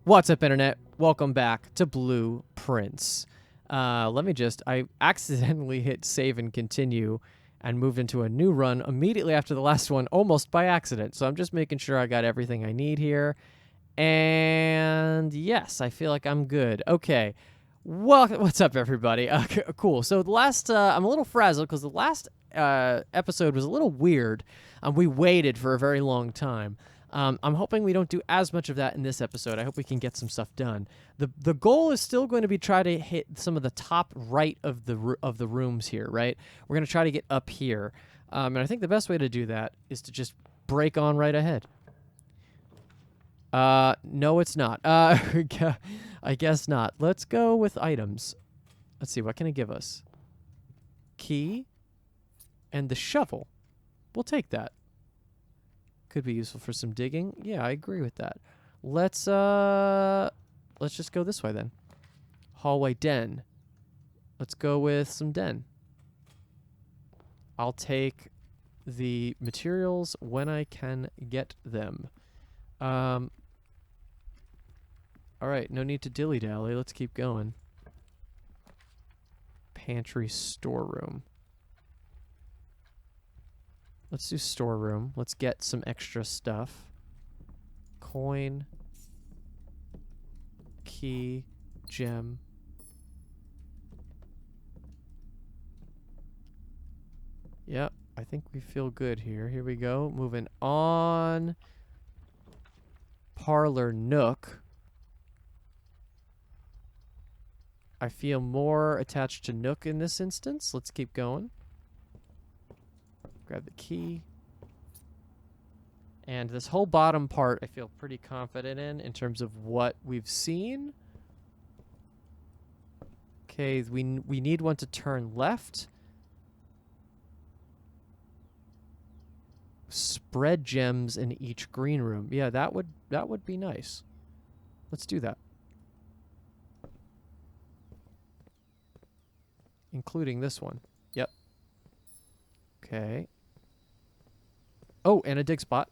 What's up, Internet? Welcome back to Blueprints. I accidentally hit save and continue and moved into a new run immediately after the last one, almost by accident. So I'm just making sure I got everything I need here. And yes, I feel like I'm good. Okay. Well, what's up, everybody? Cool. So the last, I'm a little frazzled because the last episode was a little weird. We waited for a very long time. I'm hoping we don't do as much of that in this episode. I hope we can get some stuff done. The goal is still going to be try to hit some of the top right of the rooms here, right? We're going to try to get up here. And I think the best way to do that is to just break on right ahead. No, it's not. I guess not. Let's go with items. Let's see, what can it give us? Key and the shovel. We'll take that. Could be useful for some digging. Yeah, I agree with that. Let's just go this way then. Hallway den. Let's go with some den. I'll take the materials when I can get them. All right, no need to dilly-dally. Let's keep going. Pantry storeroom. Let's do storeroom. Let's get some extra stuff. Coin. Key. Gem. Yep, I think we feel good here. Here we go. Moving on. Parlor nook. I feel more attached to nook in this instance. Let's keep going. Grab the key. And this whole bottom part I feel pretty confident in terms of what we've seen. Okay, we need one to turn left. Spread gems in each green room. Yeah, that would be nice. Let's do that. Including this one. Yep. Okay. Oh, and a dig spot.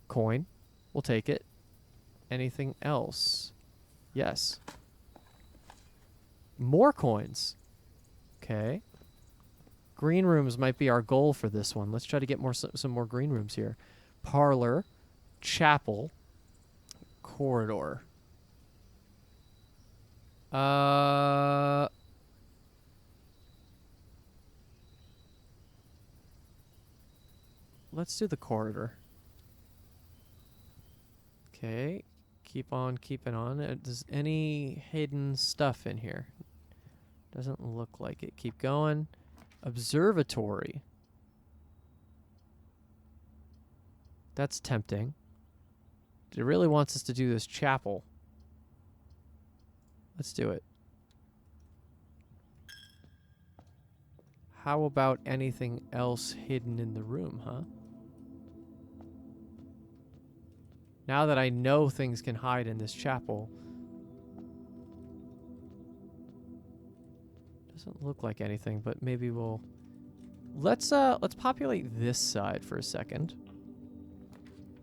Coin. We'll take it. Anything else? Yes. More coins. Okay. Green rooms might be our goal for this one. Let's try to get some more green rooms here. Parlor. Chapel. Corridor. Let's do the corridor. Okay. Keep on keeping on. Does any hidden stuff in here? Doesn't look like it. Keep going. Observatory. That's tempting. It really wants us to do this chapel. Let's do it. How about anything else hidden in the room, huh? Now that I know things can hide in this chapel. Doesn't look like anything, but maybe we'll... Let's populate this side for a second.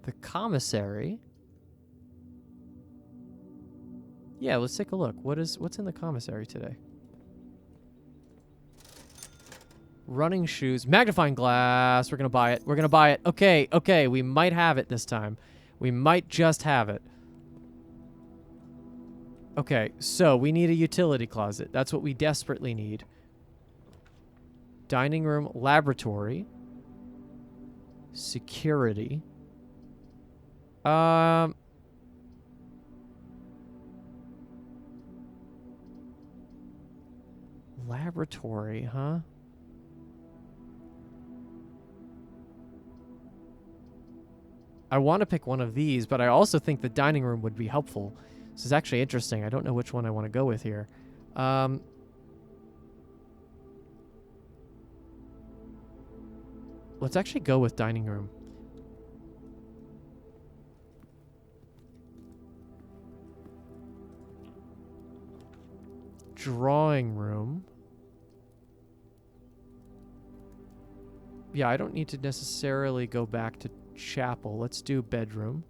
The commissary. Yeah, let's take a look. What's in the commissary today? Running shoes. Magnifying glass. We're going to buy it. We're going to buy it. Okay, okay. We might have it this time. We might just have it. Okay, so we need a utility closet. That's what we desperately need. Dining room, laboratory. Security. Laboratory, huh? I want to pick one of these, but I also think the dining room would be helpful. This is actually interesting. I don't know which one I want to go with here. Let's actually go with dining room. Drawing room. Yeah, I don't need to necessarily go back to chapel. Let's do bedroom.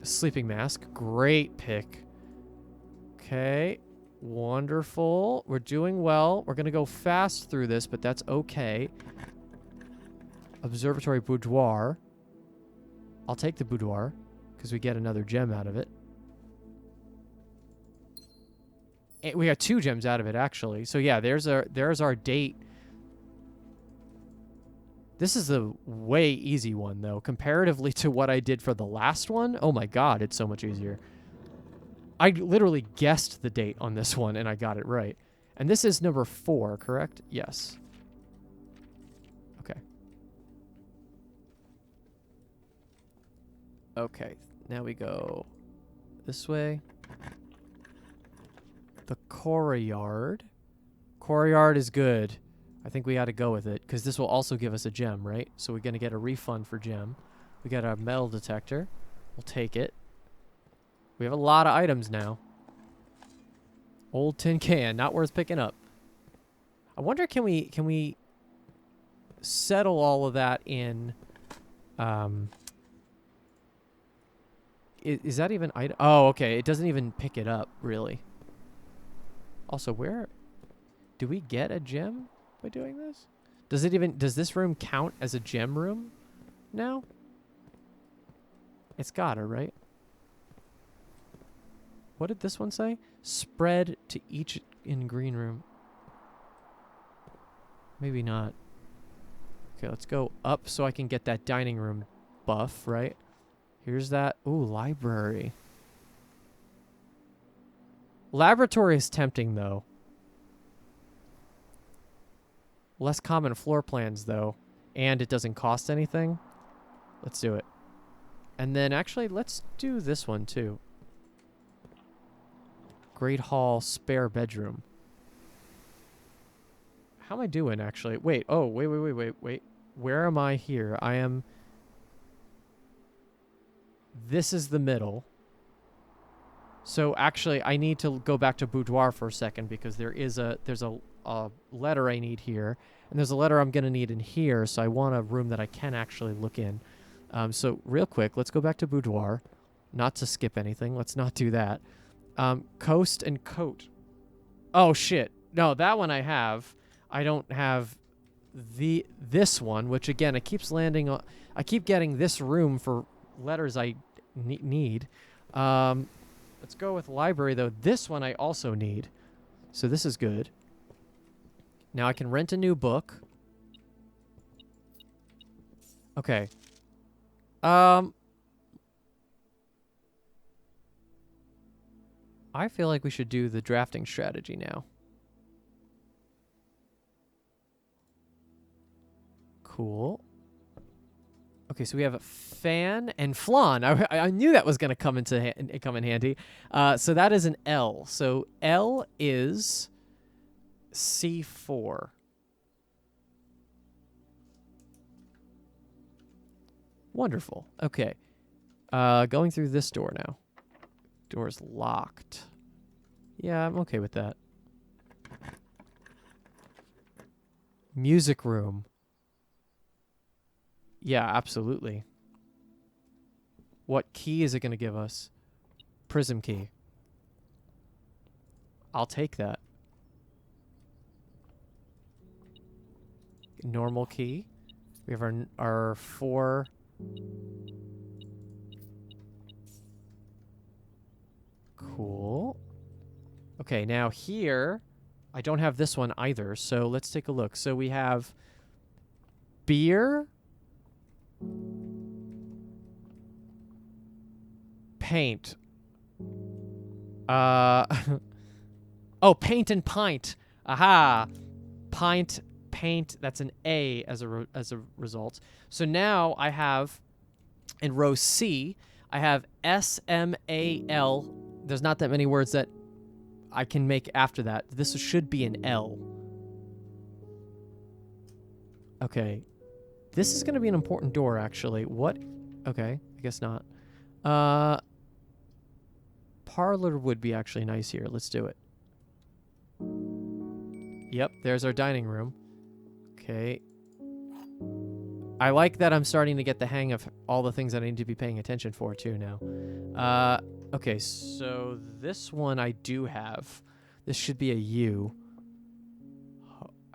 Sleeping mask. Great pick. Okay. Wonderful. We're doing well. We're going to go fast through this, but that's okay. Observatory boudoir. I'll take the boudoir because we get another gem out of it. And we got 2 gems out of it, actually. So yeah, there's our date. This is a way easy one, though, comparatively to what I did for the last one. Oh my god, it's so much easier. I literally guessed the date on this one, and I got it right. And this is number 4, correct? Yes. Okay. Okay, now we go this way. The courtyard. Courtyard is good. I think we ought to go with it, because this will also give us a gem, right? So we're going to get a refund for gem. We got a metal detector. We'll take it. We have a lot of items now. Old tin can, not worth picking up. I wonder, can we settle all of that in... Is that even item? Oh, okay. It doesn't even pick it up, really. Also, where... Do we get a gem by doing this? Does this room count as a gem room now? It's gotta, right? What did this one say? Spread to each in green room. Maybe not. Okay, let's go up so I can get that dining room buff, right? Here's that. Ooh, library. Laboratory is tempting, though. Less common floor plans, though. And it doesn't cost anything. Let's do it. And then, actually, let's do this one, too. Great Hall spare bedroom. How am I doing, actually? Wait. Oh, wait. Where am I here? I am... This is the middle. So, actually, I need to go back to boudoir for a second because there's a letter I need here. And there's a letter I'm going to need in here, so I want a room that I can actually look in. So, real quick, let's go back to boudoir. Not to skip anything. Let's not do that. Coast and coat. Oh, shit. No, that one I have. I don't have this one, which, again, it keeps landing on... I keep getting this room for letters I need. Let's go with library, though. This one I also need. So this is good. Now I can rent a new book. Okay. I feel like we should do the drafting strategy now. Cool. Okay, so we have a fan and flan. I knew that was going to come in handy. So that is an L. So L is C4. Wonderful. Okay. Going through this door now. Door's locked. Yeah, I'm okay with that. Music room. Yeah, absolutely. What key is it going to give us? Prism key. I'll take that. Normal key. We have our 4... Cool. Okay, now here, I don't have this one either, so let's take a look. So we have beer, paint. Oh, paint and pint. Aha. Pint, paint. That's an A as a result. So now I have, in row C, I have SMAL. There's not that many words that I can make after that. This should be an L. Okay. This is going to be an important door, actually. What? Okay, I guess not. Parlor would be actually nice here. Let's do it. Yep, there's our dining room. Okay. I like that I'm starting to get the hang of all the things that I need to be paying attention for too now. Okay, so this one I do have. This should be a U.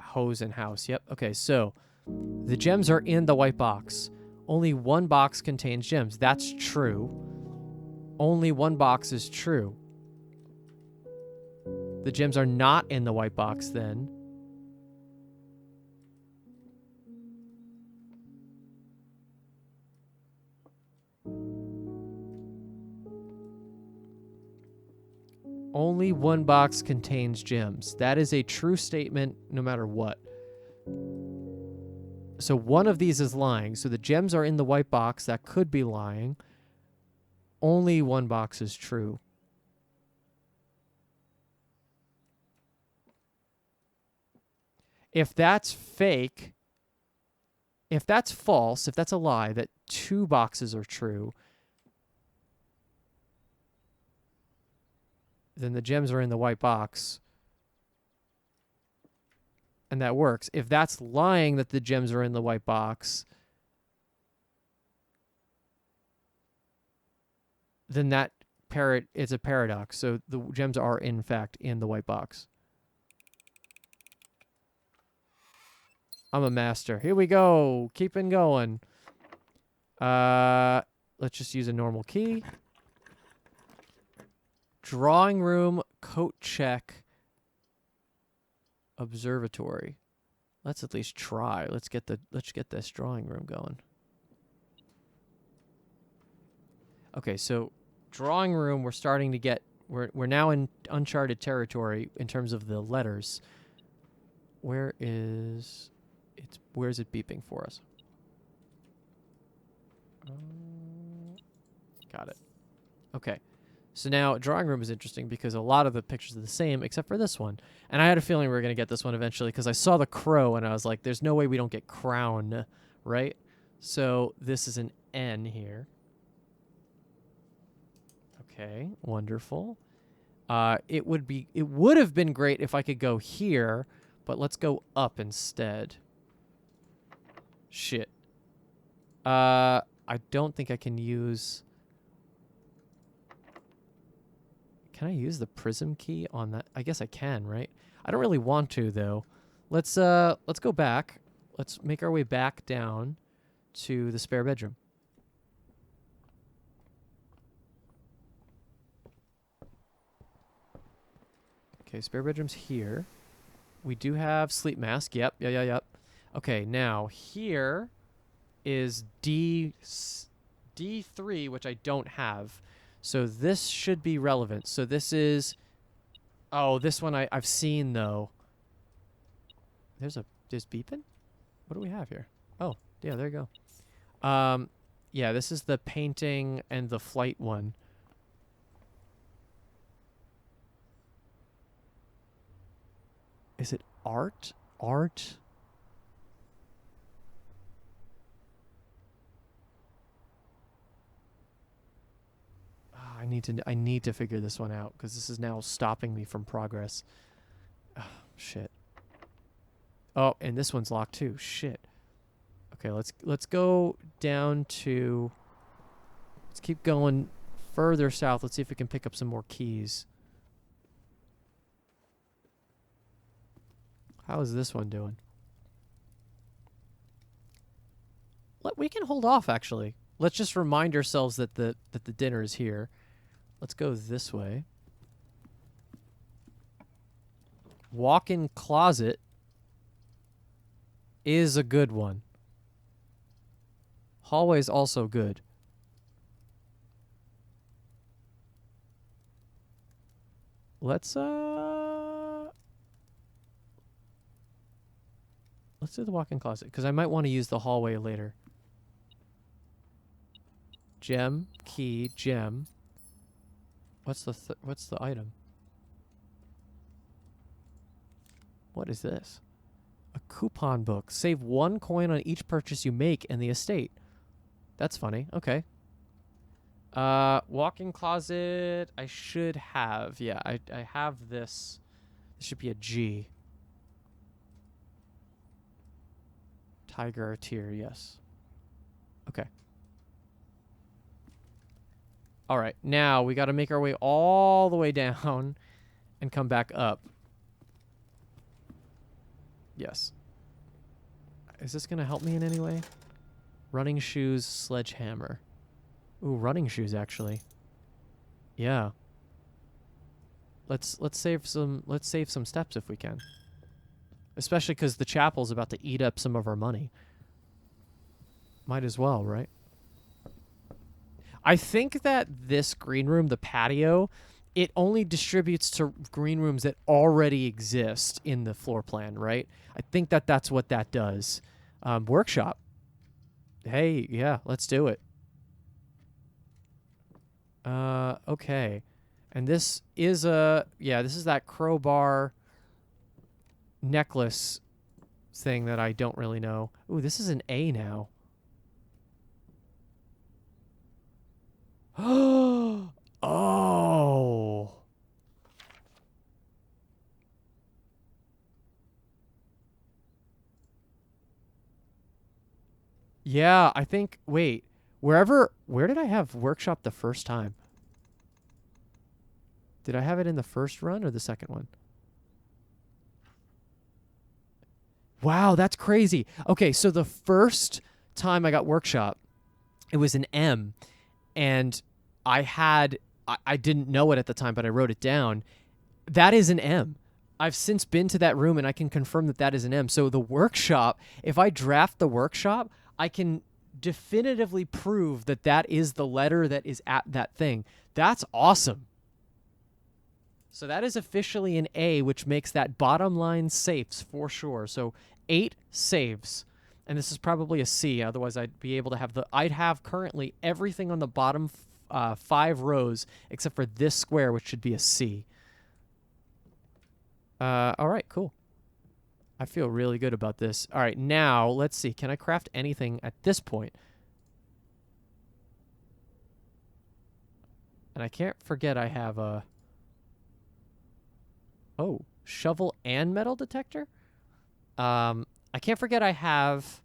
Hose and house. Yep. Okay, so the gems are in the white box. Only one box contains gems. That's true. Only one box is true. The gems are not in the white box then. Only one box contains gems. That is a true statement no matter what. So one of these is lying. So the gems are in the white box. That could be lying. Only one box is true. If that's fake, if that's false, if that's a lie, that two boxes are true, then the gems are in the white box. And that works. If that's lying that the gems are in the white box, then that is a paradox. So the gems are in fact in the white box. I'm a master. Here we go. Keeping going. Let's just use a normal key. Drawing room, coat check, observatory. Let's at least try. Let's get this drawing room going. Okay, so drawing room, we're starting to get we're now in uncharted territory in terms of the letters. Where is it beeping for us? Got it. Okay. So now drawing room is interesting because a lot of the pictures are the same except for this one. And I had a feeling we were going to get this one eventually because I saw the crow and I was like, there's no way we don't get crown, right? So this is an N here. Okay, wonderful. It would have been great if I could go here, but let's go up instead. Shit. I don't think I can use... Can I use the prism key on that? I guess I can, right? I don't really want to though. Let's go back. Let's make our way back down to the spare bedroom. Okay, spare bedroom's here. We do have sleep mask. Yep. Okay, now here is D3, which I don't have. So this should be relevant. So this is... Oh, this one I've seen, though. There's beeping? What do we have here? Oh, yeah, there you go. Yeah, this is the painting and the flight one. Is it art? Art? I need to figure this one out because this is now stopping me from progress. Oh, shit. Oh, and this one's locked too. Shit. Okay, let's go down to... Let's keep going further south. Let's see if we can pick up some more keys. How is this one doing? We can hold off, actually. Let's just remind ourselves that the dinner is here. Let's go this way. Walk-in closet is a good one. Hallway's also good. Let's do the walk-in closet because I might want to use the hallway later. Gem, key, gem. What's the item? What is this? A coupon book. Save 1 coin on each purchase you make in the estate. That's funny. Okay. Walk-in closet. I should have. Yeah, I have this. This should be a G. Tiger or tier, yes. Okay. All right. Now we got to make our way all the way down and come back up. Yes. Is this going to help me in any way? Running shoes, sledgehammer. Ooh, running shoes actually. Yeah. Let's save some steps if we can. Especially cuz the chapel's about to eat up some of our money. Might as well, right? I think that this green room, the patio, it only distributes to green rooms that already exist in the floor plan, right? I think that that's what that does. Workshop. Hey, yeah, let's do it. Okay. And this is this is that crowbar necklace thing that I don't really know. Ooh, this is an A now. Oh. Yeah, I think, wait, where did I have workshop the first time? Did I have it in the first run or the second one? Wow, that's crazy. Okay, so the first time I got workshop, it was an M, and I didn't know it at the time, but I wrote it down. That is an M. I've since been to that room and I can confirm that that is an M. So the workshop, if I draft the workshop, I can definitively prove that that is the letter that is at that thing. That's awesome. So that is officially an A, which makes that bottom line safes for sure. So 8 saves. And this is probably a C. Otherwise, I'd be able to have I'd have currently everything on the bottom 5 rows except for this square, which should be a C. All right, cool. I feel really good about this. All right, now let's see. Can I craft anything at this point? And I can't forget I have a... Oh, shovel and metal detector? I can't forget I have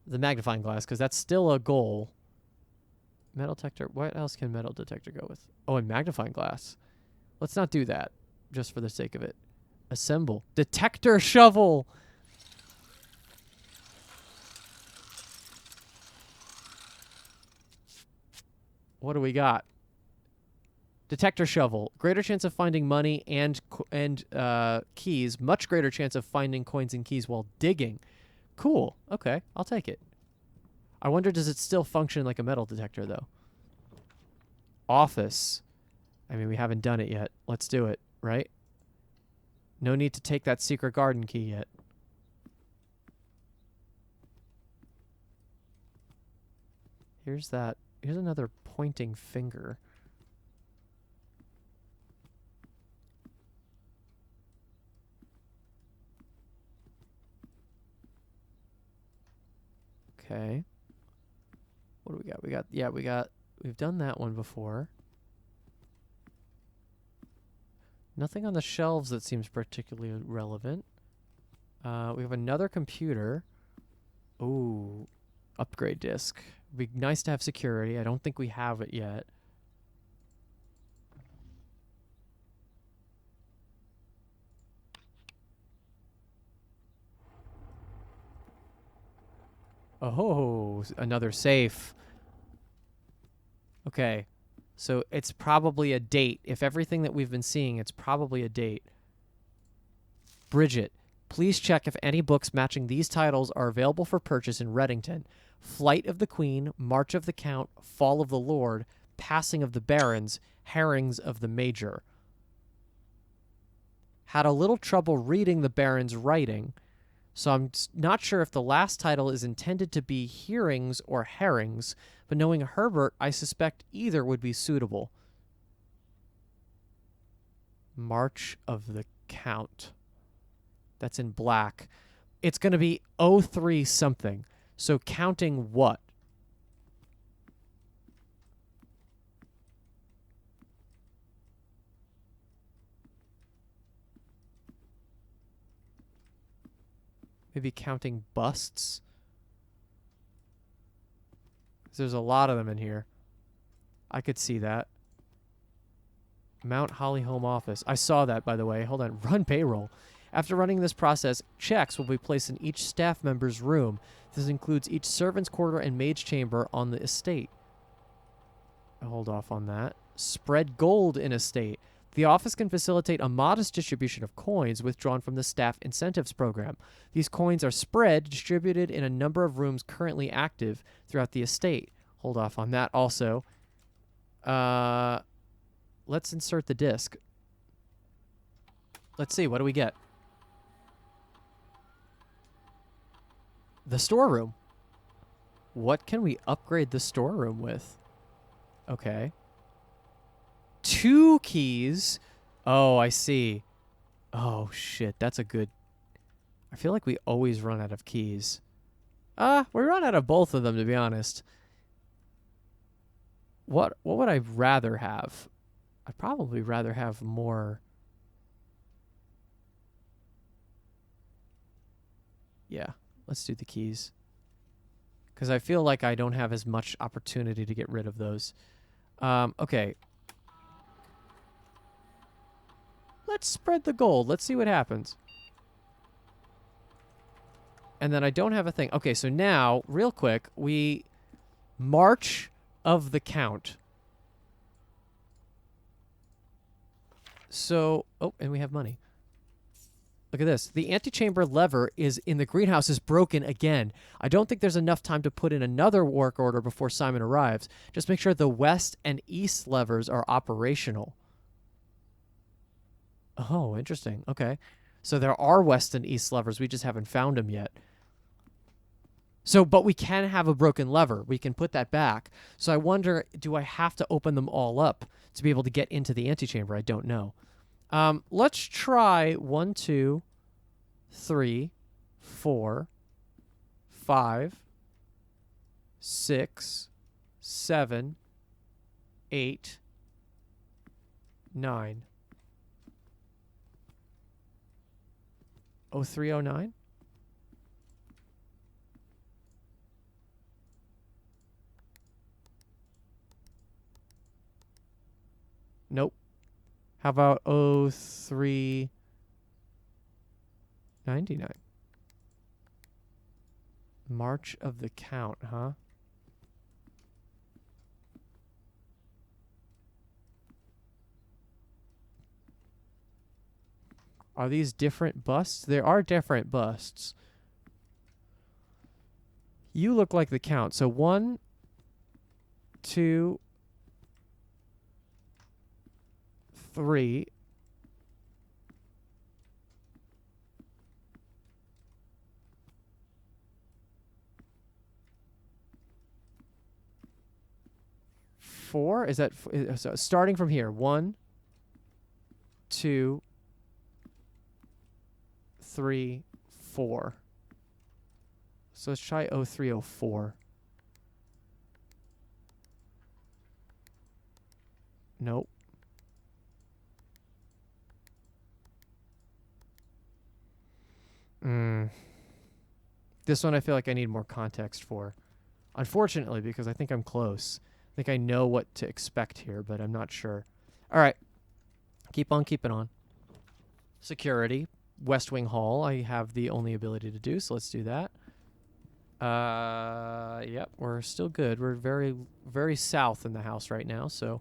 the magnifying glass because that's still a goal. Metal detector. What else can metal detector go with? Oh, and magnifying glass. Let's not do that just for the sake of it. Assemble. Detector shovel. What do we got? Detector shovel. Greater chance of finding money and keys. Much greater chance of finding coins and keys while digging. Cool. Okay, I'll take it. I wonder, does it still function like a metal detector, though? Office. I mean, we haven't done it yet. Let's do it, right? No need to take that secret garden key yet. Here's that. Here's another pointing finger. Okay. What do we got? We've done that one before. Nothing on the shelves that seems particularly relevant. We have another computer. Ooh, upgrade disk. It'd be nice to have security. I don't think we have it yet. Oh, another safe. Okay. So it's probably a date. If everything that we've been seeing, it's probably a date. Bridget, please check if any books matching these titles are available for purchase in Reddington. Flight of the Queen, March of the Count, Fall of the Lord, Passing of the Barons, Herrings of the Major. Had a little trouble reading the Baron's writing, so I'm not sure if the last title is intended to be hearings or herrings, but knowing Herbert, I suspect either would be suitable. March of the Count. That's in black. It's going to be 03 something. So counting what? Maybe counting busts? There's a lot of them in here. I could see that. Mount Holly Home Office. I saw that, by the way. Hold on. Run payroll. After running this process, checks will be placed in each staff member's room. This includes each servant's quarter and maid's chamber on the estate. Hold off on that. Spread gold in estate. The office can facilitate a modest distribution of coins withdrawn from the staff incentives program. These coins are spread, distributed in a number of rooms currently active throughout the estate. Hold off on that also. Let's insert the disc. Let's see, what do we get? The storeroom. What can we upgrade the storeroom with? Okay. 2 keys. Oh, I see. Oh, shit. That's a good... I feel like we always run out of keys. We run out of both of them, to be honest. What would I rather have? I'd probably rather have more... Yeah, let's do the keys. Because I feel like I don't have as much opportunity to get rid of those. Okay. Let's spread the gold. Let's see what happens. And then I don't have a thing. Okay, so now, real quick, we... March of the Count. So... Oh, and we have money. Look at this. The antechamber lever is in the greenhouse is broken again. I don't think there's enough time to put in another work order before Simon arrives. Just make sure the west and east levers are operational. Oh, interesting. Okay. So there are west and east levers. We just haven't found them yet. So, but we can have a broken lever. We can put that back. So I wonder, do I have to open them all up to be able to get into the antechamber? I don't know. Let's try 1, 2, 3, 4, 5, 6, 7, 8, 9. 0309? Nope. How about 0399? March of the Count, huh? Are these different busts? There are different busts. You look like the Count. So 1, 2, 3. Four? Is that so starting from here? 1, 2, 3, 4. So let's try 0304. Nope. This one I feel like I need more context for. Unfortunately, because I think I'm close. I think I know what to expect here, but I'm not sure. All right. Keep on keeping on. Security. West Wing Hall, I have the only ability to do, so let's do that. Yep, we're still good. We're very, very south in the house right now, so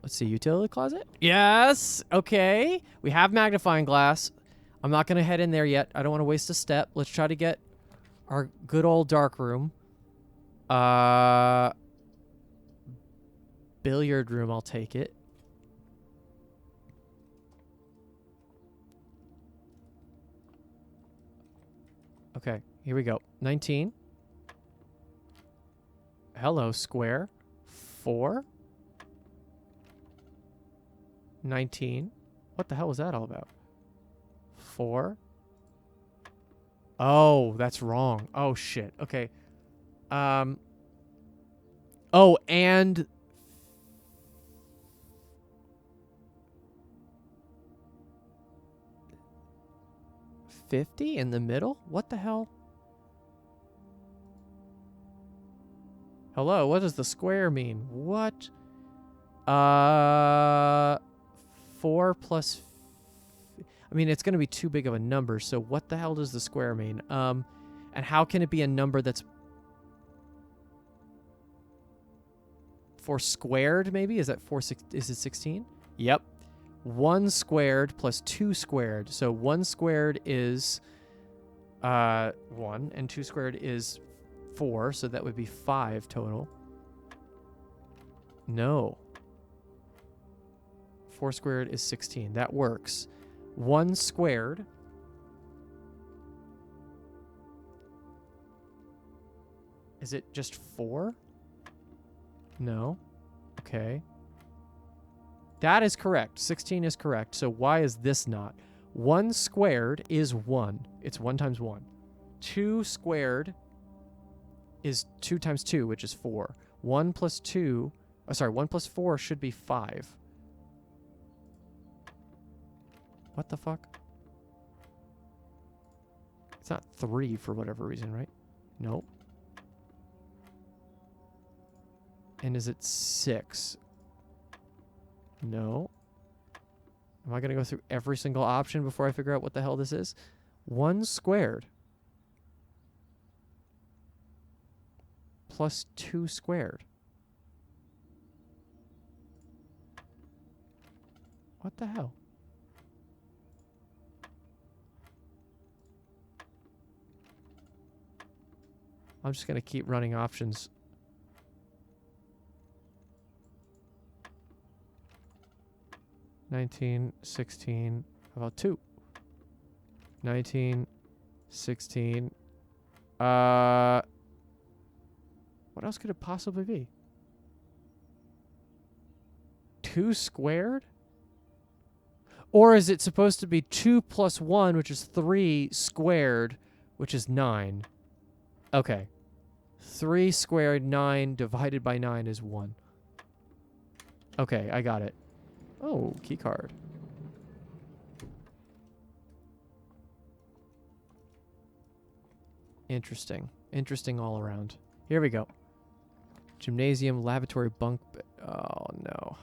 let's see. Utility closet? Yes! Okay. We have magnifying glass. I'm not going to head in there yet. I don't want to waste a step. Let's try to get our good old dark room. Billiard room, I'll take it. Okay, here we go. 19. Hello, square. 4. 19. What the hell was that all about? 4. Oh, that's wrong. Oh, shit. Okay. Oh, and... 50 in the middle? What the hell? Hello, what does the square mean? What? 4 plus... I mean, it's going to be too big of a number, so what the hell does the square mean? And how can it be a number that's... 4 squared, maybe? Is that 4, is it 16? Yep. 1 squared plus 2 squared. So 1 squared is 1, and 2 squared is 4, so that would be 5 total. No. 4 squared is 16. That works. 1 squared is it just 4? No. Okay. That is correct. 16 is correct. So why is this not? 1 squared is 1. It's 1 times 1. 2 squared is 2 times 2, which is 4. 1 plus 2... Oh, sorry, 1 plus 4 should be 5. What the fuck? It's not 3 for whatever reason, right? Nope. And is it 6? No. Am I going to go through every single option before I figure out what the hell this is? 1 squared plus 2 squared. What the hell? I'm just going to keep running options. $19, $16, how about 2? $19, $16. What else could it possibly be? 2 squared? Or is it supposed to be 2 plus 1, which is 3 squared, which is 9? Okay. 3 squared, 9 divided by 9 is 1. Okay, I got it. Oh, key card. Interesting. Interesting all around. Here we go. Gymnasium, lavatory, bunk bed. Oh, no.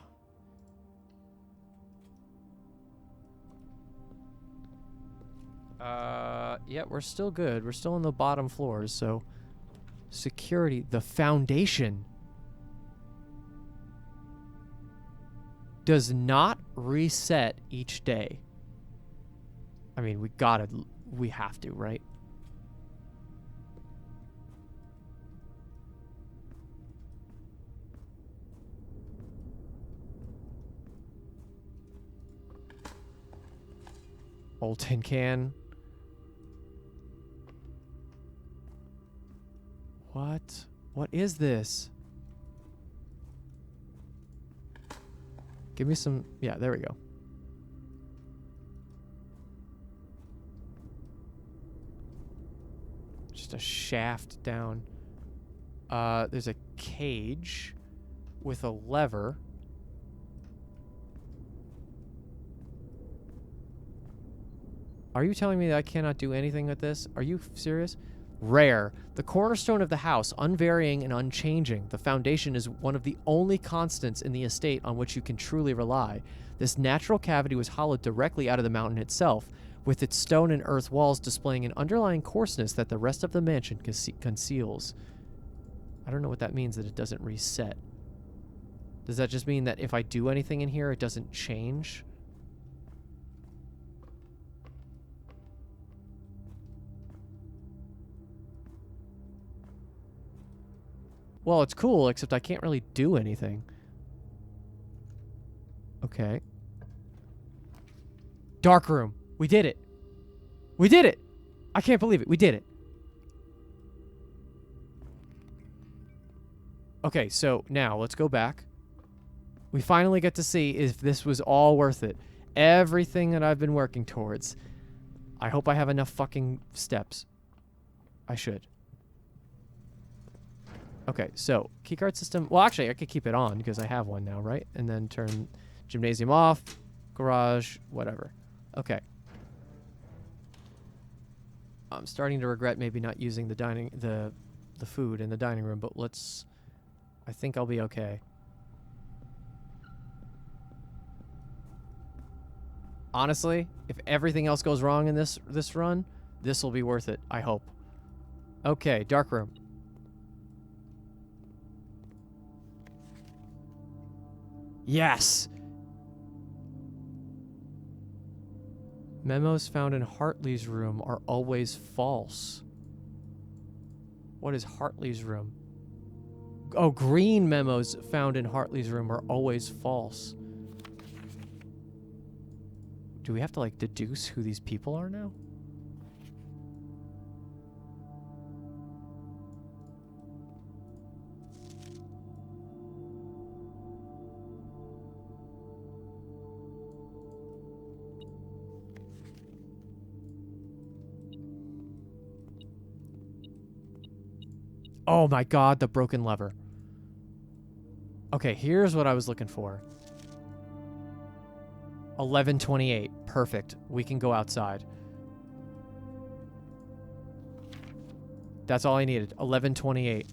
Yeah, we're still good. We're still on the bottom floors, so... Security. The foundation does not reset each day. I mean, we have to, right? Old tin can. What? What is this? Give me some... Yeah, there we go. Just a shaft down. There's a cage with a lever. Are you telling me that I cannot do anything with this? Are you serious? Rare. The cornerstone of the house, unvarying and unchanging. The foundation is one of the only constants in the estate on which you can truly rely. This natural cavity was hollowed directly out of the mountain itself, with its stone and earth walls displaying an underlying coarseness that the rest of the mansion conceals. I don't know what that means, that it doesn't reset. Does that just mean that if I do anything in here, it doesn't change? Well, it's cool, except I can't really do anything. Okay. Dark room. We did it. We did it! I can't believe it. We did it. Okay, so now let's go back. We finally get to see if this was all worth it. Everything that I've been working towards. I hope I have enough fucking steps. I should. Okay, so keycard system. Well, actually, I could keep it on because I have one now, right? And then turn gymnasium off, garage, whatever. Okay. I'm starting to regret maybe not using the food in the dining room, but let's I think I'll be okay. Honestly, if everything else goes wrong in this run, this will be worth it, I hope. Okay, dark room. Yes! Memos found in Hartley's room are always false. What is Hartley's room? Oh, green memos found in Hartley's room are always false. Do we have to, like, deduce who these people are now? Oh my god, the broken lever. Okay, here's what I was looking for. 11:28. Perfect. We can go outside. That's all I needed. 11:28.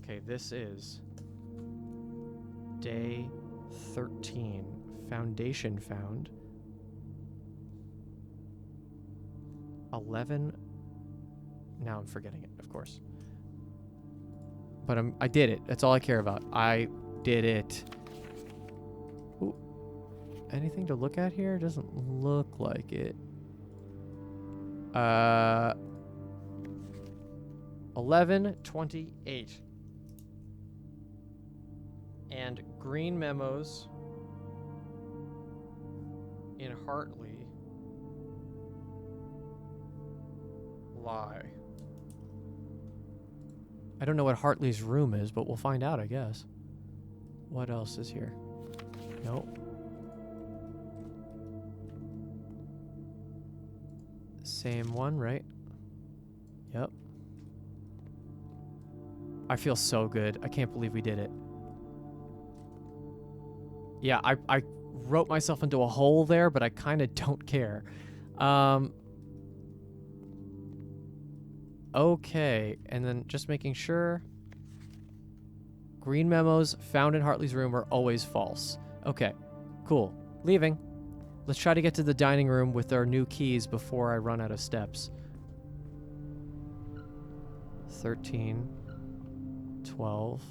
Okay, this is day 13. Foundation found. 11. Now I'm forgetting it, of course. But I did it. That's all I care about. I did it. Ooh. Anything to look at here? Doesn't look like it. 11:28. And green memos in Hartley lie. I don't know what Hartley's room is, but we'll find out, I guess. What else is here? Nope. Same one, right? Yep. I feel so good. I can't believe we did it. Yeah, I wrote myself into a hole there, but I kind of don't care. Okay, and then just making sure. Green memos found in Hartley's room are always false. Okay, cool. Leaving. Let's try to get to the dining room with our new keys before I run out of steps. 13, 12,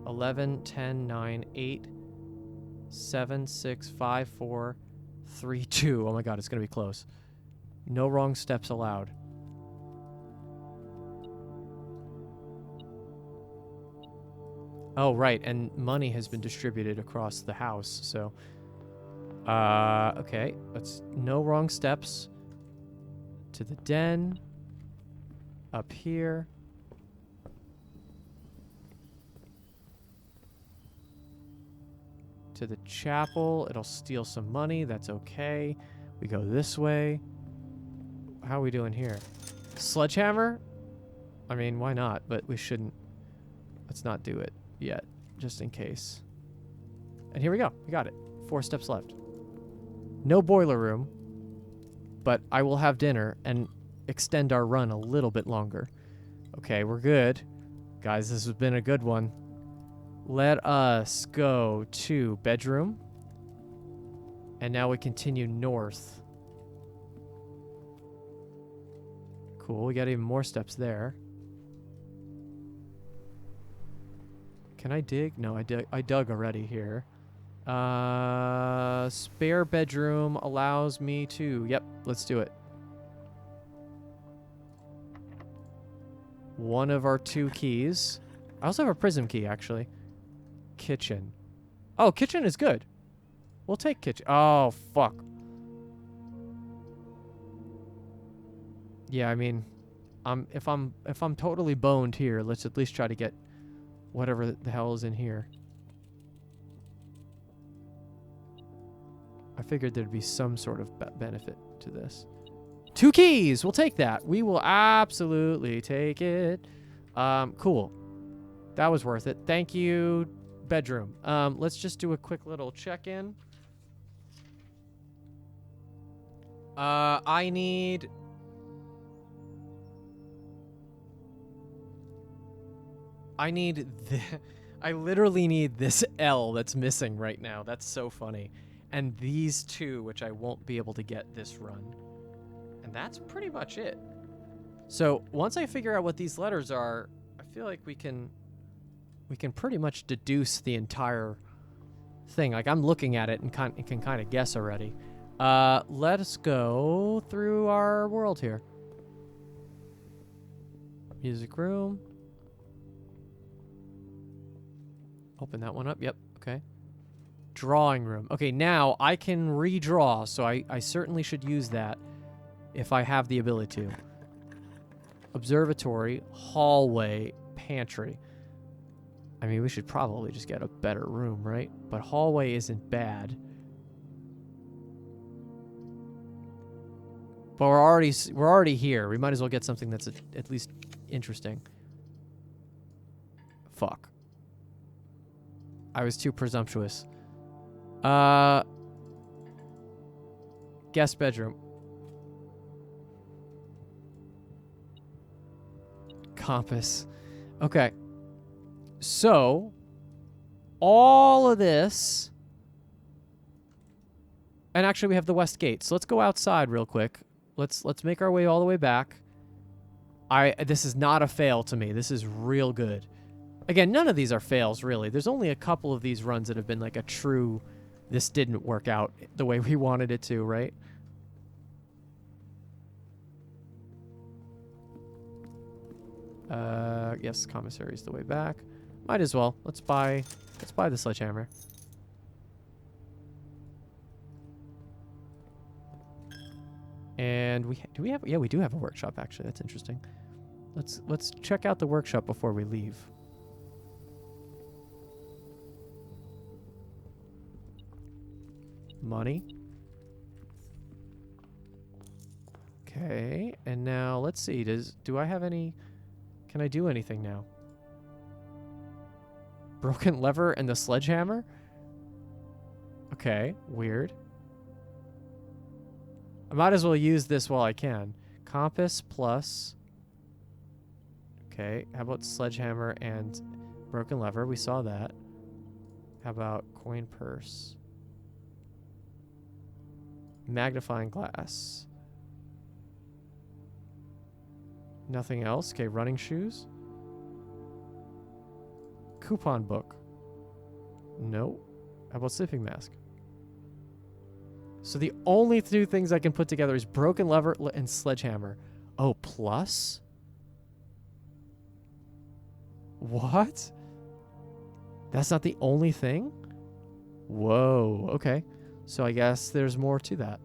11, 10, 9, 8, 7, 6, 5, 4, 3, 2. Oh my god, it's going to be close. No wrong steps allowed. Oh, right, and money has been distributed across the house, so... okay, let's... No wrong steps. To the den. Up here. To the chapel. It'll steal some money, that's okay. We go this way. How are we doing here? Sledgehammer? I mean, why not? But we shouldn't. Let's not do it yet, just in case. And here we go. We got it. 4 steps left. No boiler room, but I will have dinner and extend our run a little bit longer. Okay, we're good. Guys, this has been a good one. Let us go to bedroom. And now we continue north. Cool, we got even more steps there. Can I dig? No, I dug already here. Spare bedroom allows me to... Yep, let's do it. One of our 2 keys. I also have a prism key, actually. Kitchen. Oh, kitchen is good. We'll take kitchen. Oh, fuck. Yeah, I mean, if I'm totally boned here, let's at least try to get whatever the hell is in here. I figured there'd be some sort of benefit to this. 2 keys! We'll take that. We will absolutely take it. Cool. That was worth it. Thank you, bedroom. Let's just do a quick little check-in. I need... I need the... I literally need this L that's missing right now. That's so funny. And these two, which I won't be able to get this run. And that's pretty much it. So once I figure out what these letters are, I feel like we can pretty much deduce the entire thing. Like, I'm looking at it and can kind of guess already. Let us go through our world here. Music room. Open that one up. Yep. Okay. Drawing room. Okay, now I can redraw, so I certainly should use that if I have the ability to. Observatory, hallway, pantry. I mean, we should probably just get a better room, right? But hallway isn't bad. But we're already here. We might as well get something that's at least interesting. Fuck. I was too presumptuous. Guest bedroom. Compass. Okay. So, all of this... And actually, we have the west gate. So let's go outside real quick. Let's make our way all the way back. This is not a fail to me. This is real good. Again, none of these are fails, really. There's only a couple of these runs that have been like a true, this didn't work out the way we wanted it to, right? Yes, commissary is the way back. Might as well. Let's buy the sledgehammer. And we do have a workshop, actually. That's interesting. Let's check out the workshop before we leave. Money. Okay, and now let's see. Do I have any? Can I do anything now? Broken lever and the sledgehammer? Okay, weird. I might as well use this while I can. Compass plus... Okay, how about sledgehammer and broken lever? We saw that. How about coin purse? Magnifying glass. Nothing else. Okay, running shoes. Coupon book. No. How about sleeping mask? So the only two things I can put together is broken lever and sledgehammer. Oh, plus? What? That's not the only thing? Whoa, okay. So I guess there's more to that.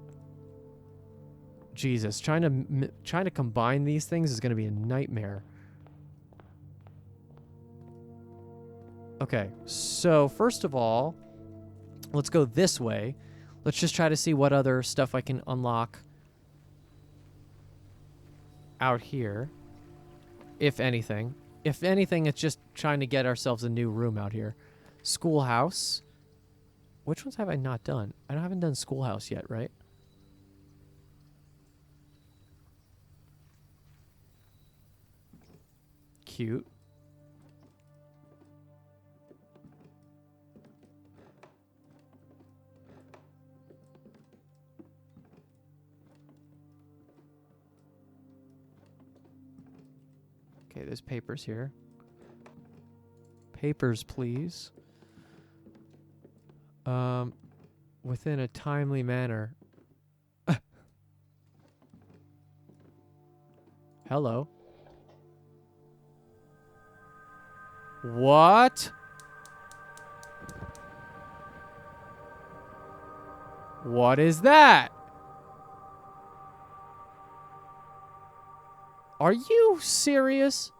Jesus, trying to combine these things is going to be a nightmare. Okay, so first of all, let's go this way. Let's just try to see what other stuff I can unlock out here, if anything. If anything, it's just trying to get ourselves a new room out here. Schoolhouse. Which ones have I not done? I haven't done schoolhouse yet, right? Cute. Okay, there's papers here. Papers, please. Within a timely manner. Hello. What? What is that? Are you serious?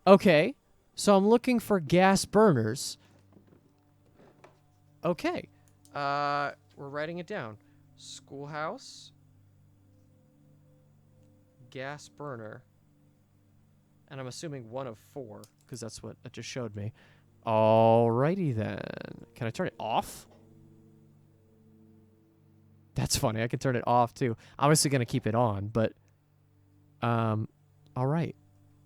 Okay, so I'm looking for gas burners. Okay, we're writing it down. Schoolhouse. Gas burner. And I'm assuming 1 of 4, because that's what it just showed me. Alrighty then. Can I turn it off? That's funny. I can turn it off too. I'm obviously going to keep it on, but... Alright.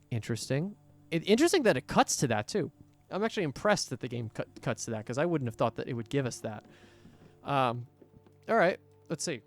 Interesting. Interesting that it cuts to that, too. I'm actually impressed that the game cuts to that, because I wouldn't have thought that it would give us that. All right, let's see.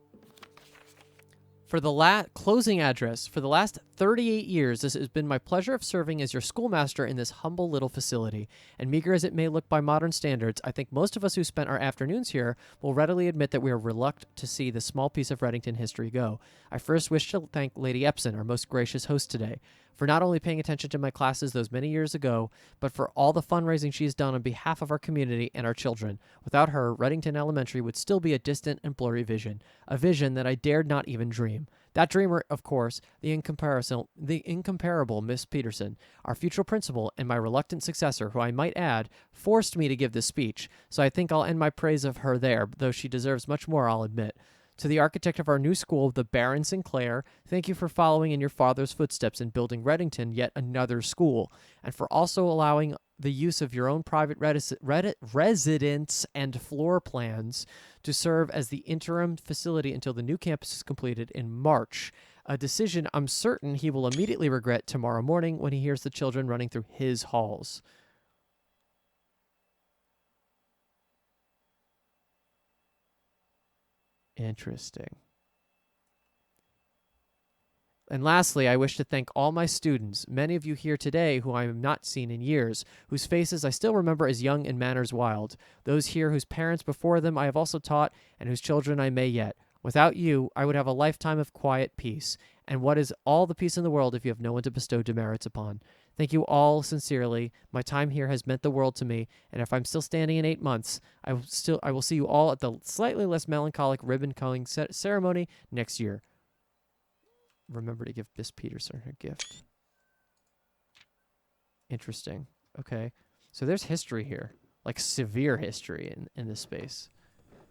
For the closing address, for the last 38 years, this has been my pleasure of serving as your schoolmaster in this humble little facility. And meager as it may look by modern standards, I think most of us who spent our afternoons here will readily admit that we are reluctant to see this small piece of Reddington history go. I first wish to thank Lady Epson, our most gracious host today, for not only paying attention to my classes those many years ago, but for all the fundraising she has done on behalf of our community and our children. Without her, Reddington Elementary would still be a distant and blurry vision, a vision that I dared not even dream. That dreamer, of course, the incomparable Miss Peterson, our future principal and my reluctant successor, who I might add, forced me to give this speech, so I think I'll end my praise of her there, though she deserves much more, I'll admit. To the architect of our new school, the Baron Sinclair, thank you for following in your father's footsteps and building Reddington yet another school, and for also allowing the use of your own private residence and floor plans to serve as the interim facility until the new campus is completed in March. A decision I'm certain he will immediately regret tomorrow morning when he hears the children running through his halls. Interesting. And lastly, I wish to thank all my students, many of you here today who I have not seen in years, whose faces I still remember as young and manners wild, those here whose parents before them I have also taught, and whose children I may yet. Without you, I would have a lifetime of quiet peace, and what is all the peace in the world if you have no one to bestow demerits upon? Thank you all sincerely. My time here has meant the world to me, and if I'm still standing in 8 months, I will see you all at the slightly less melancholic ribbon-cutting ceremony next year. Remember to give Miss Peterson her gift. Interesting. Okay. So there's history here. Like severe history in this space.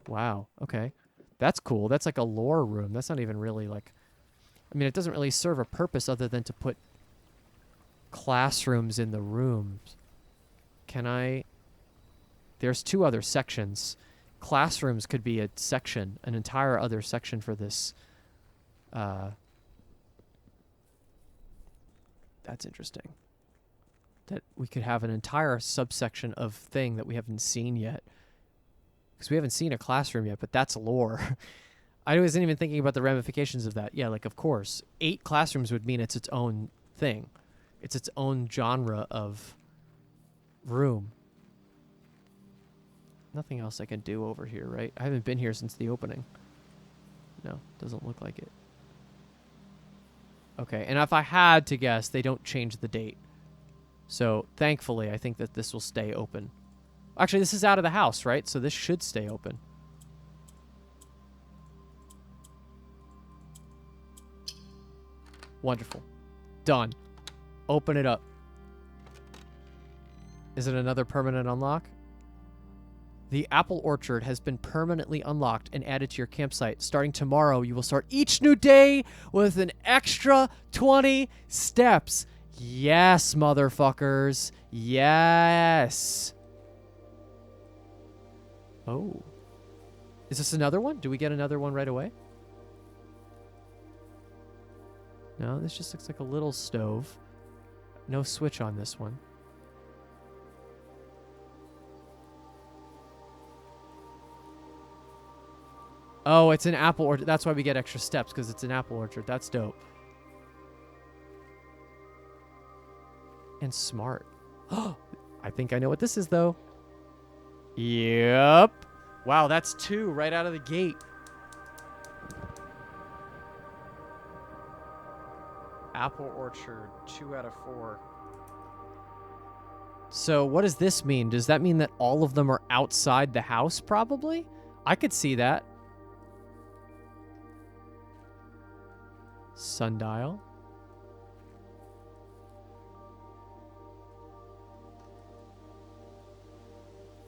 Wow. Okay. That's cool. That's like a lore room. That's not even really like... I mean, it doesn't really serve a purpose other than to put classrooms in the rooms. Can I... There's 2 other sections. Classrooms could be a section, an entire other section for this... That's interesting. That we could have an entire subsection of thing that we haven't seen yet. Because we haven't seen a classroom yet, but that's lore. I wasn't even thinking about the ramifications of that. Yeah, like, of course, 8 classrooms would mean it's its own thing. It's its own genre of room. Nothing else I can do over here, right? I haven't been here since the opening. No, doesn't look like it. Okay, and if I had to guess, they don't change the date. So, thankfully, I think that this will stay open. Actually, this is out of the house, right? So this should stay open. Wonderful. Done. Open it up. Is it another permanent unlock? The apple orchard has been permanently unlocked and added to your campsite. Starting tomorrow, you will start each new day with an extra 20 steps. Yes, motherfuckers. Yes. Oh. Is this another one? Do we get another one right away? No, this just looks like a little stove. No switch on this one. Oh, it's an apple orchard. That's why we get extra steps, because it's an apple orchard. That's dope. And smart. Oh, I think I know what this is, though. Yep. Wow, that's 2 right out of the gate. Apple orchard, 2 out of 4. So what does this mean? Does that mean that all of them are outside the house, probably? I could see that. Sundial.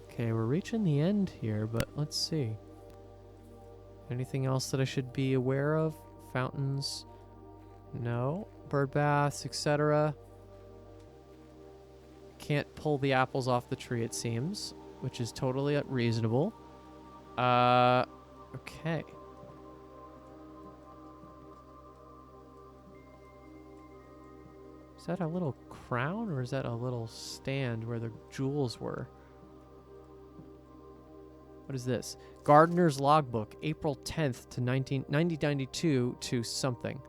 Okay, we're reaching the end here, but let's see. Anything else that I should be aware of? Fountains? No. Bird baths, etc. Can't pull the apples off the tree, it seems, which is totally reasonable. Okay. Is that a little crown or is that a little stand where the jewels were? What is this? Gardener's Logbook, April 10th to 1992 to something.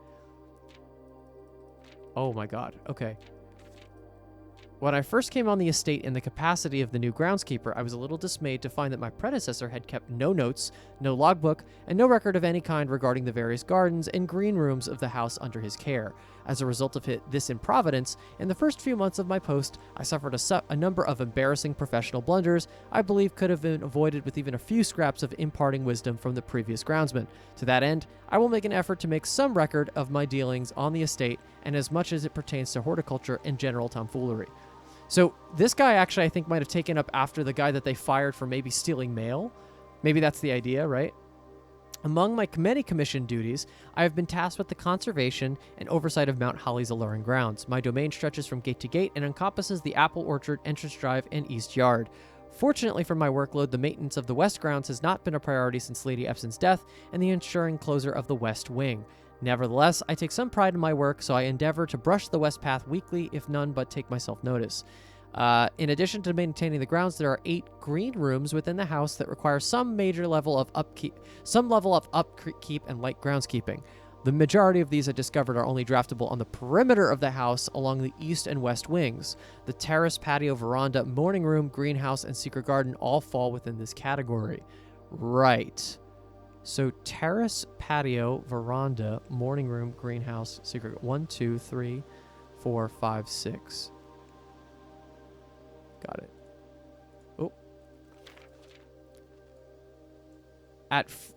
Oh my god. Okay. When I first came on the estate in the capacity of the new groundskeeper, I was a little dismayed to find that my predecessor had kept no notes, no logbook, and no record of any kind regarding the various gardens and green rooms of the house under his care. As a result of this improvidence, in the first few months of my post, I suffered a number of embarrassing professional blunders I believe could have been avoided with even a few scraps of imparting wisdom from the previous groundsman. To that end, I will make an effort to make some record of my dealings on the estate and as much as it pertains to horticulture and general tomfoolery. So this guy actually, I think, might have taken up after the guy that they fired for maybe stealing mail. Maybe that's the idea, right? Among my many commissioned duties, I have been tasked with the conservation and oversight of Mount Holly's alluring grounds. My domain stretches from gate to gate and encompasses the apple orchard, entrance drive, and east yard. Fortunately for my workload, the maintenance of the west grounds has not been a priority since Lady Epson's death and the ensuring closure of the west wing. Nevertheless, I take some pride in my work, so I endeavor to brush the west path weekly, if none but take myself notice. In addition to maintaining the grounds, there are 8 green rooms within the house that require some level of upkeep and light groundskeeping. The majority of these I discovered are only draftable on the perimeter of the house along the east and west wings. The terrace, patio, veranda, morning room, greenhouse, and secret garden all fall within this category. Right. So terrace, patio, veranda, morning room, greenhouse, secret. 1, 2, 3, 4, 5, 6. Got it. Oh.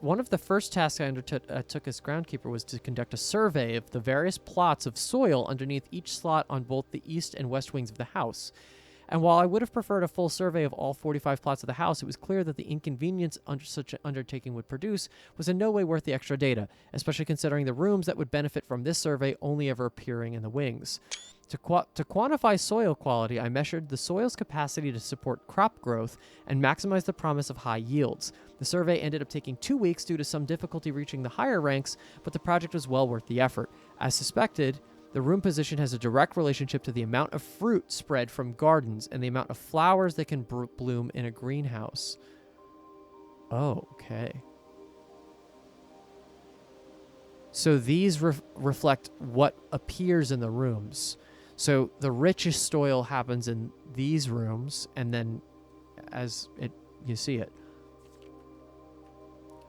One of the first tasks I took as groundkeeper was to conduct a survey of the various plots of soil underneath each slot on both the east and west wings of the house. And while I would have preferred a full survey of all 45 plots of the house, it was clear that the inconvenience such an undertaking would produce was in no way worth the extra data, especially considering the rooms that would benefit from this survey only ever appearing in the wings. To quantify soil quality, I measured the soil's capacity to support crop growth and maximize the promise of high yields. The survey ended up taking 2 weeks due to some difficulty reaching the higher ranks, but the project was well worth the effort. As suspected, the room position has a direct relationship to the amount of fruit spread from gardens and the amount of flowers that can bloom in a greenhouse. Oh, okay. So these reflect what appears in the rooms. So the richest soil happens in these rooms, and then you see it.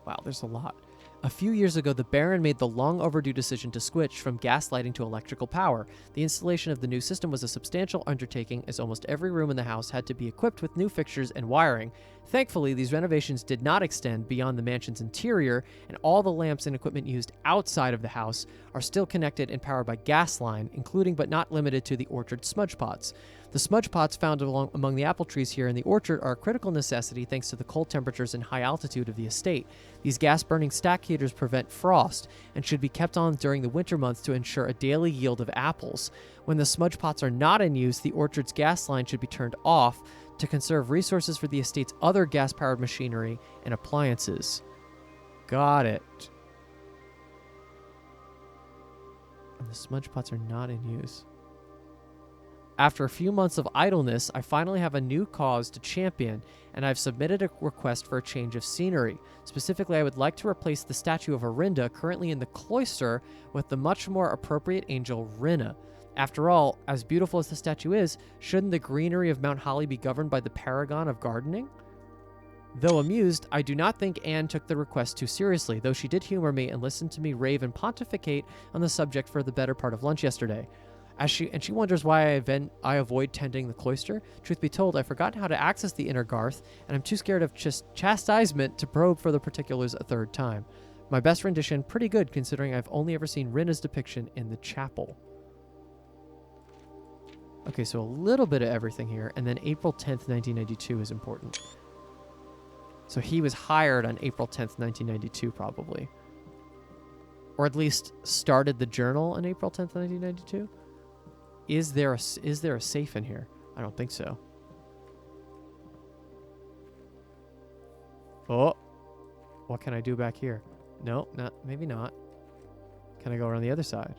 Wow, there's a lot. A few years ago, the Baron made the long overdue decision to switch from gas lighting to electrical power. The installation of the new system was a substantial undertaking, as almost every room in the house had to be equipped with new fixtures and wiring. Thankfully, these renovations did not extend beyond the mansion's interior, and all the lamps and equipment used outside of the house are still connected and powered by gas line, including but not limited to the orchard smudge pots. The smudge pots found among the apple trees here in the orchard are a critical necessity thanks to the cold temperatures and high altitude of the estate. These gas-burning stack heaters prevent frost and should be kept on during the winter months to ensure a daily yield of apples. When the smudge pots are not in use, the orchard's gas line should be turned off to conserve resources for the estate's other gas-powered machinery and appliances. Got it. And the smudge pots are not in use. After a few months of idleness, I finally have a new cause to champion, and I've submitted a request for a change of scenery. Specifically, I would like to replace the statue of Orinda currently in the cloister with the much more appropriate angel Rinna. After all, as beautiful as the statue is, shouldn't the greenery of Mount Holly be governed by the paragon of gardening? Though amused, I do not think Anne took the request too seriously, though she did humor me and listen to me rave and pontificate on the subject for the better part of lunch yesterday. She wonders why I avoid tending the cloister. Truth be told, I've forgotten how to access the inner garth, and I'm too scared of chastisement to probe for the particulars a third time. My best rendition, pretty good considering I've only ever seen Rinna's depiction in the chapel. Okay, so a little bit of everything here, and then April 10th, 1992 is important. So he was hired on April 10th, 1992, probably. Or at least started the journal on April 10th, 1992? Is there a safe in here? I don't think so. Oh. What can I do back here? No, maybe not. Can I go around the other side?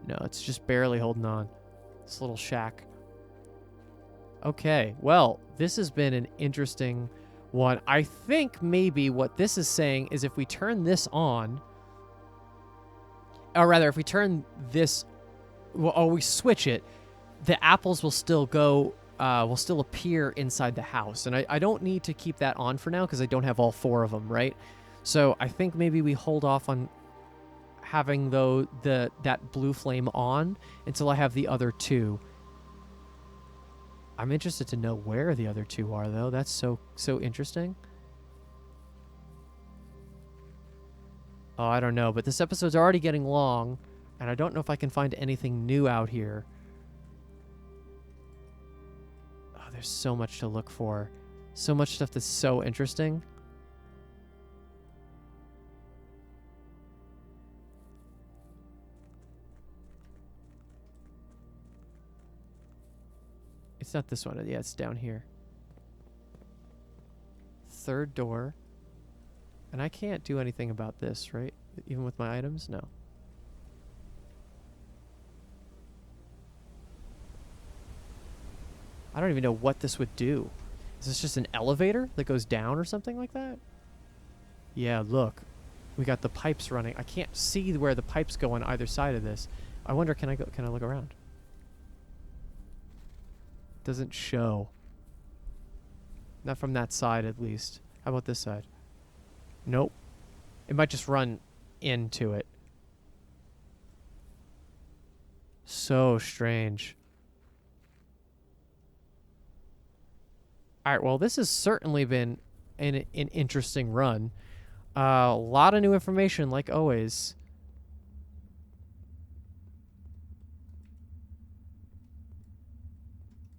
No, it's just barely holding on. This little shack. Okay, well, this has been an interesting one. I think maybe what this is saying is if we turn this on, or rather, if we turn this, or we switch it, the apples will still go, will still appear inside the house. And I don't need to keep that on for now because I don't have all 4 of them, right? So I think maybe we hold off on having that blue flame on until I have the other 2. I'm interested to know where the other 2 are, though. That's so interesting. Oh, I don't know, but this episode's already getting long, and I don't know if I can find anything new out here. Oh, there's so much to look for. So much stuff that's so interesting. It's not this one. Yeah, it's down here. 3rd door. And I can't do anything about this, right? Even with my items? No. I don't even know what this would do. Is this just an elevator that goes down or something like that? Yeah, look. We got the pipes running. I can't see where the pipes go on either side of this. I wonder, can I look around? Doesn't show. Not from that side, at least. How about this side? Nope. It might just run into it. So strange. All right, well, this has certainly been an interesting run. A lot of new information, like always.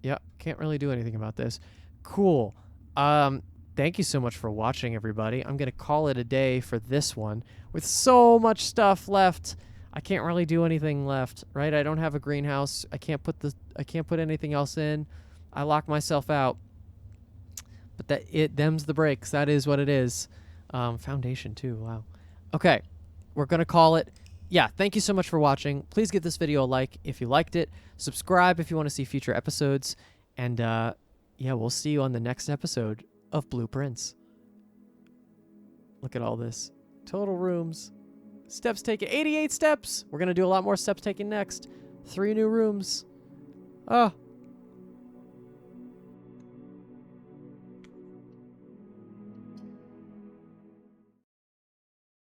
Yeah, can't really do anything about this. Cool. Thank you so much for watching, everybody. I'm going to call it a day for this one. With so much stuff left, I can't really do anything left, right? I don't have a greenhouse. I can't put anything else in. I lock myself out. But them's the breaks. That is what it is. Foundation too. Wow. Okay. We're going to call it. Yeah, thank you so much for watching. Please give this video a like if you liked it. Subscribe if you want to see future episodes. And yeah, we'll see you on the next episode of Blueprints. Look at all this. Total rooms. Steps taken. 88 steps. We're going to do a lot more steps taken next. 3 new rooms. Oh.